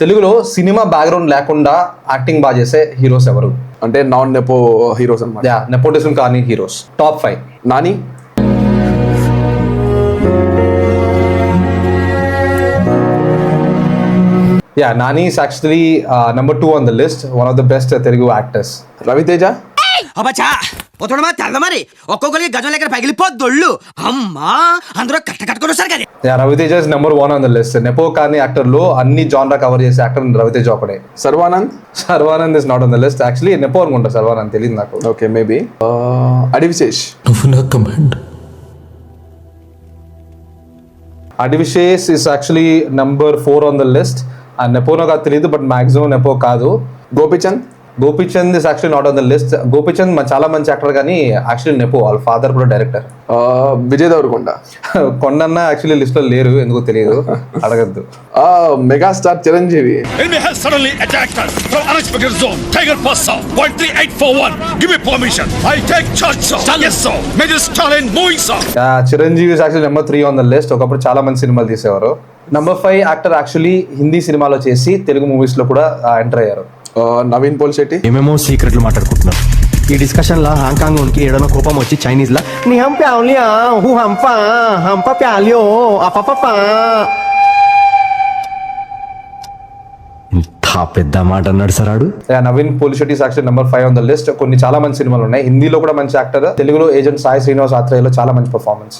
తెలుగులో cinema background లేకుండా acting బాగా చేసే హీరోస్ ఎవరు? అంటే నాన్ నెపో హీరోస్ అనమాట. యా, నెపోటిజం కానీ heroes. Top 5. Nani, Yeah, Nani is actually number 2 on the list. One of the best Telugu actors. Raviteja, అబ్బచ్చా ఒతడు తెల్ల మరి ఒక్కొక్కరికి గజం లెక్కన పగిలిపోద్దొళ్ళు అమ్మా అందరూ కట్టుకొని వస్తారు కదా. Yeah, Raviteja is number 1 on the list. Nepo కానీ యాక్టర్ లో అన్ని జానరా కవర్ చేసే యాక్టర్ రవితేజ ఒకడే. Sharwanand. Sharwanand is not on the list. Actually nepo అనుకుంటా సర్వానంద్, తెలియదు నాకు. Okay, maybe Adivi Sesh. Adivi Sesh is actually number 4 on the list. నెపోనో కాదు తెలియదు, బట్ మాక్సిమం నెపో కాదు. Gopichand. Gopichand is actually not on the list. Gopichand చాలా మంచి యాక్టర్ కానీ యాక్చువల్లీ నెపో, వాళ్ళ ఫాదర్ కూడా director. Vijay Deverakonda. Kondanna actually list లో లేరు, ఎందుకో తెలియదు, అడగద్దు. Megastar Chiranjeevi. Enemy has suddenly attacked us from unexpected zone. Tiger Pass south. 13841. Give me permission. I take charge, sir. Yes, sir. Major Stalin moving, sir. Chiranjeevi is actually number 3 on the list. ఒకప్పుడు చాలా మంది సినిమాలు తీసేవారు. number 5 actor actually Hindi సినిమాలో చేసి Telugu movies లో కూడా enter అయ్యారు. నవీన్ పోల్శెట్టి. ఏమేమో సీక్రెట్లు మాట్లాడుకుంటున్నారు. ఈ డిస్కషన్ లా హాంకాంగ్ ఉనికి ఏడన కోపం వచ్చి చైనీస్ లా నీ హం ప్యాలియా హూ హంప ప్యాలియో అపపప ఇంత పెద్ద మాట అన్నాడు సరాడు. Naveen Polishetty is actually number 5 on the list. కొన్ని చాలా మంచి సినిమాలు ఉన్నాయి. హిందీలో కూడా మంచి యాక్టర్. తెలుగులో ఏజెంట్ సాయి శ్రీనివాస్ ఆత్రేయలో చాలా మంచి పర్ఫార్మెన్స్.